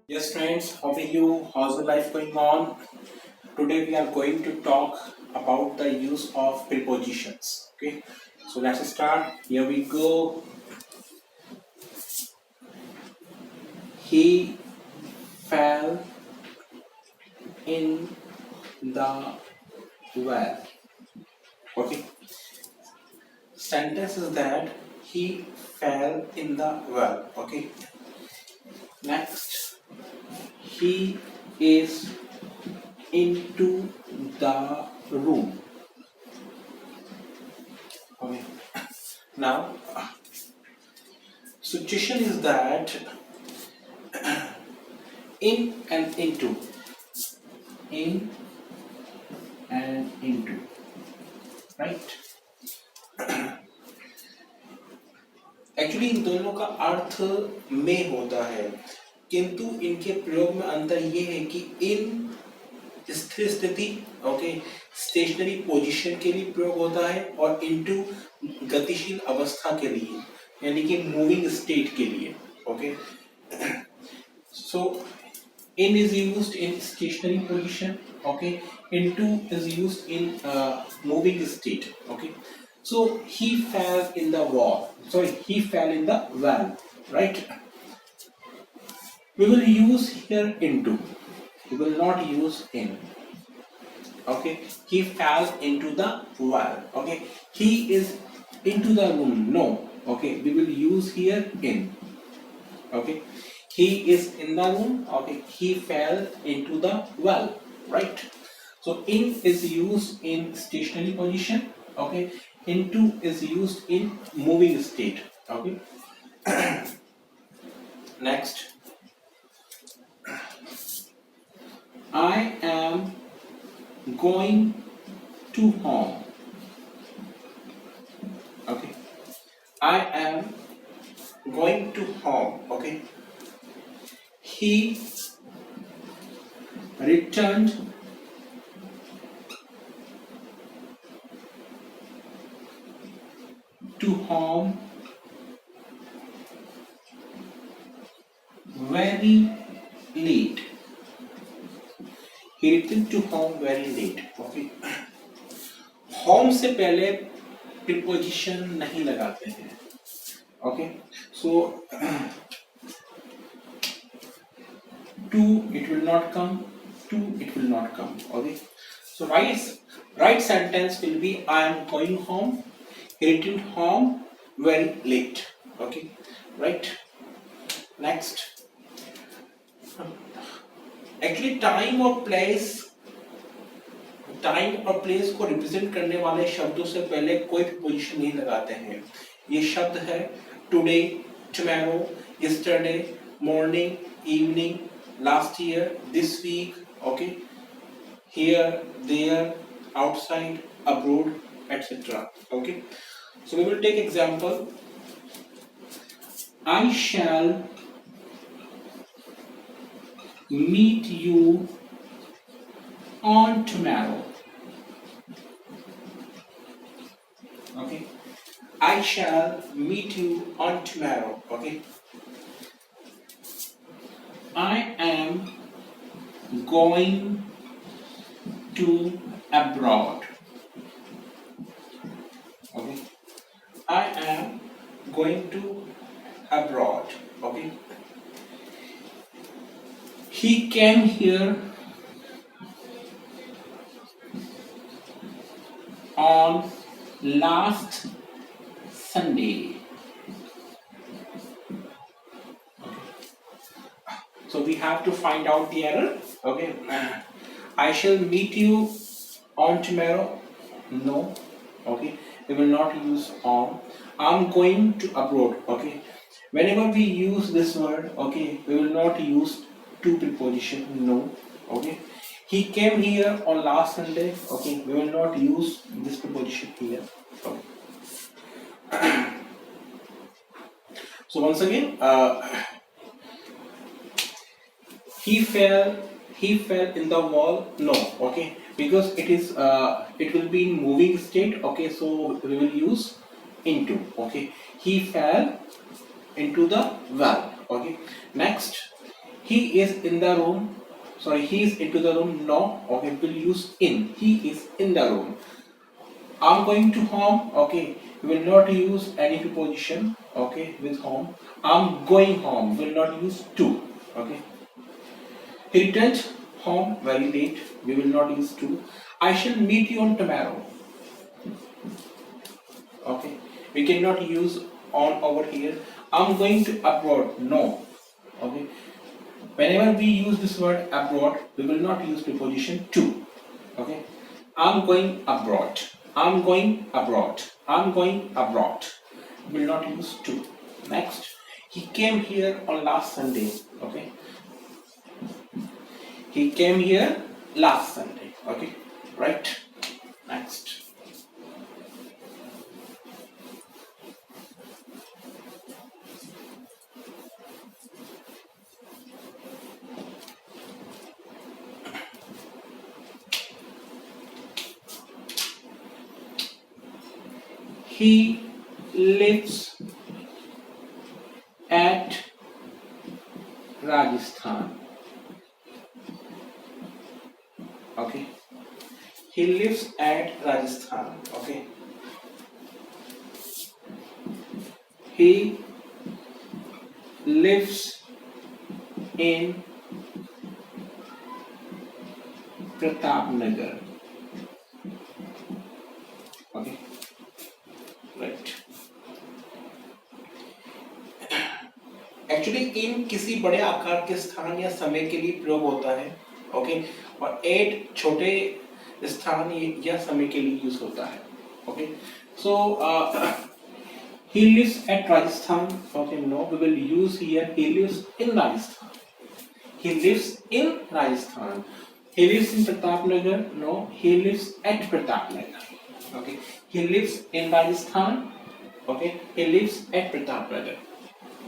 Yes, friends, how are you? How's your life going on? Today we are going to talk about the use of prepositions. Okay, so let's start. Here we go. He fell in the well. Okay, sentence is that he fell in the well. Okay, next, he is into the room. Okay, now situation is that in and into, in and into, right? Actually in दोनों का अर्थ में होता है, किंतु इनके प्रयोग में अंतर ये है कि इन स्थिर स्थिति ओके स्टेशनरी पोजीशन के लिए प्रयोग होता है और इनटू गतिशील अवस्था के लिए यानी कि मूविंग स्टेट के लिए okay so in is used in stationary position okay into is used in moving state okay so he fell in the wall sorry he fell in the well right we will use here into we will not use in okay he fell into the well okay he is into the room no okay we will use here in okay he is in the room okay he fell into the well right so in is used in stationary position okay into is used in moving state okay next I am going to home okay I am going to home okay he returned to home very late he returned to home very late okay home से पहले preposition नहीं लगाते हैं okay so to it will not come to it will not come okay so right sentence will be I am going home he returned home very late okay right next actually time और place को represent करने वाले शब्दों से पहले कोई preposition नहीं लगाते हैं ये शब्द है today tomorrow yesterday morning evening last year this week okay here there outside abroad etc okay so we will take example I shall meet you on tomorrow okay I shall meet you on tomorrow okay I am going to abroad. Okay. I am going to abroad. Okay. He came here on last Sunday. So we have to find out the error. Okay. I shall meet you on tomorrow. No. Okay. We will not use on. I'm going to abroad. Okay. Whenever we use this word, okay, we will not use to preposition. No. Okay. He came here on last Sunday. Okay. We will not use this preposition here. Okay. So once again, he fell in the wall no okay because it is it will be in moving state okay so we will use into okay he fell into the well okay next He is in the room. Sorry, he is into the room. No. Okay, we'll use in. He is in the room. I'm going to home. Okay, we will not use any preposition. Okay, with home. I'm going home. Will not use to. Okay. He returned home very late. We will not use to. I shall meet you on tomorrow. Okay, we cannot use on over here. I'm going to abroad. No. Okay, whenever we use this word abroad, we will not use preposition to. Okay, I'm going abroad. I'm going abroad. I'm going abroad. We will not use to. Next, he came here on last Sunday. Okay, he came here last Sunday. Okay, right. Next. He lives at Rajasthan. Okay, he lives at Rajasthan. Okay, he lives in Pratapnagar. Okay, right. Actually in किसी बड़े आकार के स्थान या समय के लिए प्रयोग होता है. ओके, और एट छोटे स्थान या समय के लिए यूज होता है. Okay, so he lives at Rajasthan. Okay, no, we will use here he lives in Rajasthan. He lives in Rajasthan. He lives in Pratapnagar. No, he lives at Pratapnagar. Okay, he lives in Rajasthan. Okay, he lives at Pratapnagar.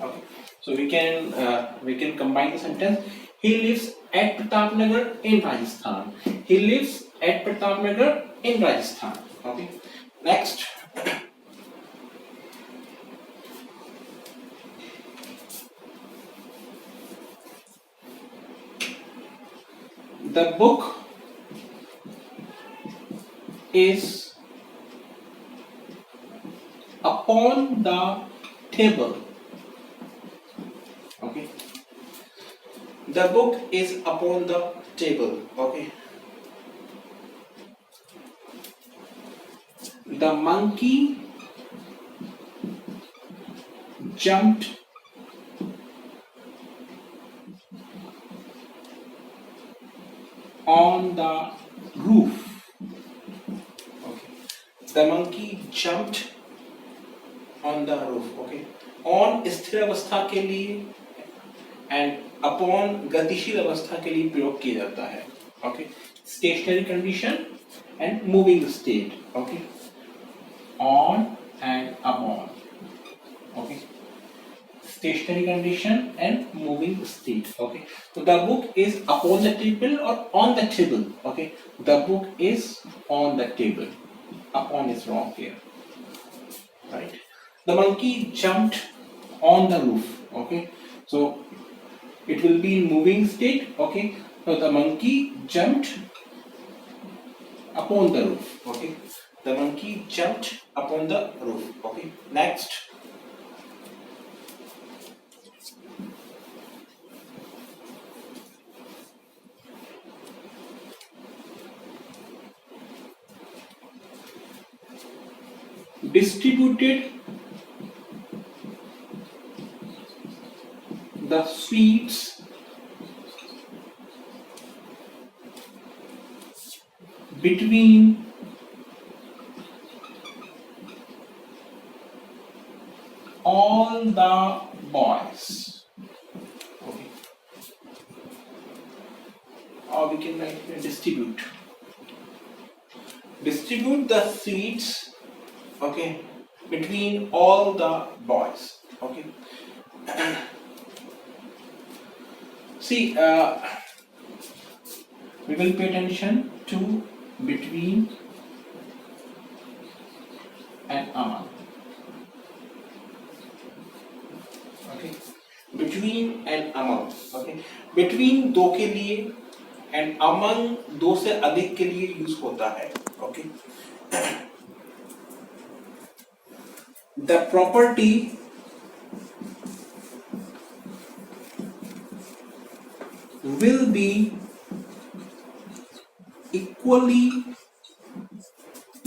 Okay, so we can combine the sentence. He lives at Pratapnagar in Rajasthan. He lives at Pratapnagar in Rajasthan. Okay, next. The book is upon the table. Okay, the book is upon the table. Okay, the monkey jumped on the roof. Okay, the monkey jumped on the roof. Okay, on स्थिर अवस्था के लिए and upon गतिशील अवस्था के लिए प्रयोग किया जाता है. Okay, stationary condition and moving state. Okay, on and upon. Okay, stationary condition and moving state. Okay, so the book is upon the table or on the table. Okay, the book is on the table. Upon is wrong here. Right, the monkey jumped on the roof. Okay, so it will be in moving state. Okay, so the monkey jumped upon the roof. Okay, the monkey jumped upon the roof. Okay, next. Distributed the sweets between all the boys. Okay, or we can write here distribute the sweets. Okay, between all the boys. Okay, see, we will pay attention to between and among. Okay, between between and among. Okay, between दो के लिए and among दो से अधिक के लिए use होता है. Okay, the property will be equally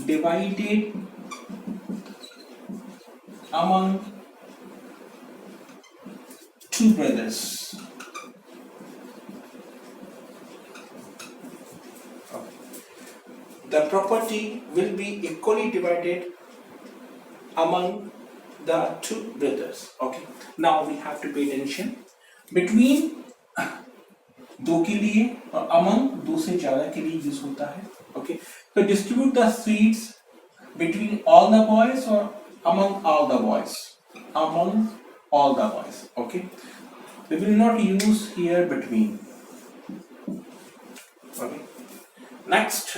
divided among two brothers. The property will be equally divided among the two brothers. Okay. Now we have to pay attention. Between दो के लिए और among दो से ज्यादा के लिए यूज होता है. Okay. So distribute the seeds between all the boys or among all the boys. Among all the boys. Okay. We will not use here between. Okay. Next,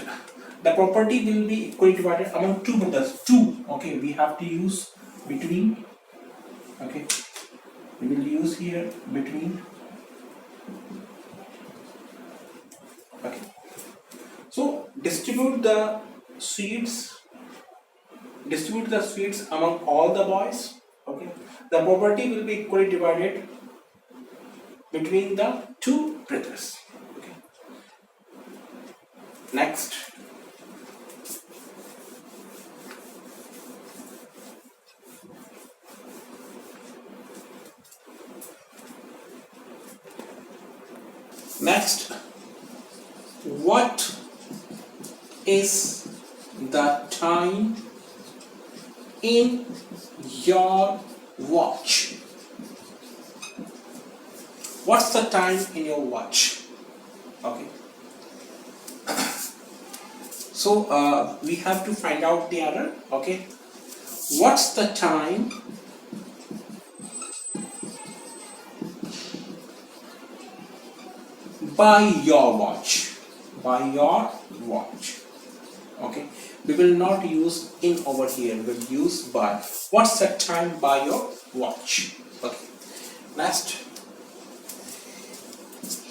the property will be equally divided among two brothers. Two. Okay, we have to use between. Okay, we will use here between. Okay. So distribute the seeds. Distribute the seeds among all the boys. Okay. The property will be equally divided between the two brothers. Okay. Next. Next, what is the time in your watch? What's the time in your watch? Okay. So we have to find out the error. Okay. What's the time by your watch? By your watch. Okay. We will not use in over here. We will use by. What's the time by your watch? Okay. Next.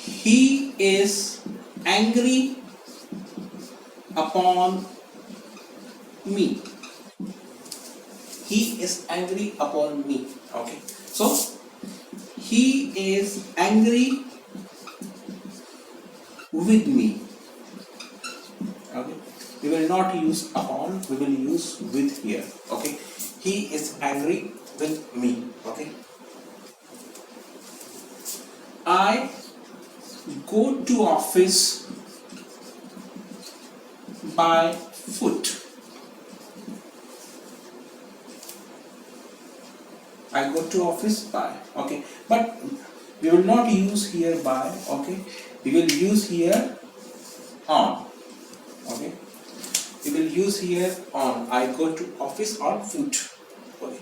He is angry upon me. He is angry upon me. Okay. So he is angry with me. Okay. We will not use upon, we will use with here. Okay. He is angry with me. Okay. I go to office by foot. I go to office by. Okay. But we will not use here by. Okay. We will use here on. Okay. We will use here on. I go to office on foot. Okay.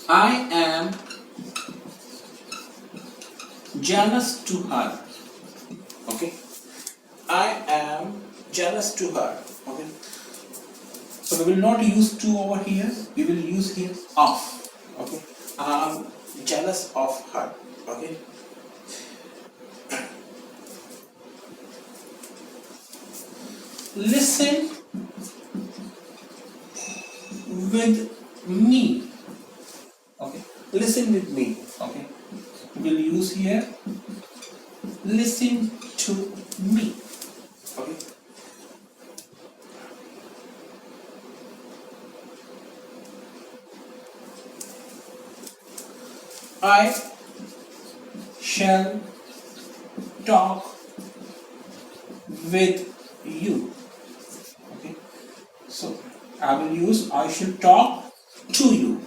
I am jealous to her. Okay. I am jealous to her. Okay. So we will not use to over here. We will use here of. Okay. I am jealous of her. Okay. Listen with me. Okay. Listen with me. Okay. We will use here listen to me. Okay. I shall talk with you. Okay. So I will use I shall talk to you.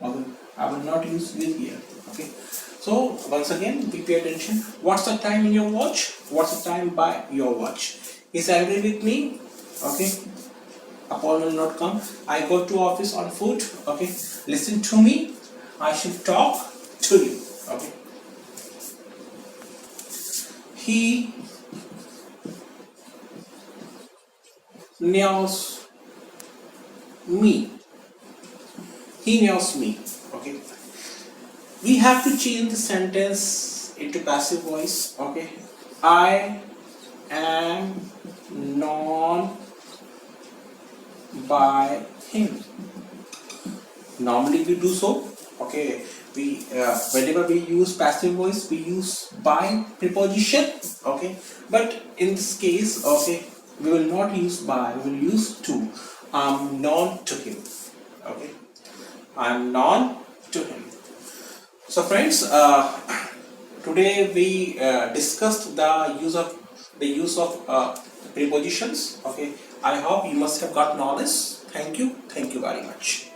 Okay. I will not use with here. Okay. So once again, pay attention. What's the time in your watch? What's the time by your watch? Is angry with me? Okay. Upon will not come. I go to office on foot. Okay. Listen to me. I should talk to you. Okay. He nails me. He nails me. we have to change the sentence into passive voice. Okay, I am known by him. Normally we do so. Okay, we whenever we use passive voice, we use by preposition. Okay, but in this case, okay, we will not use by, we will use to. I'm known to him. Okay, I'm known to him. So friends, today we discussed the use of prepositions. Okay, I hope you must have got knowledge. Thank you very much.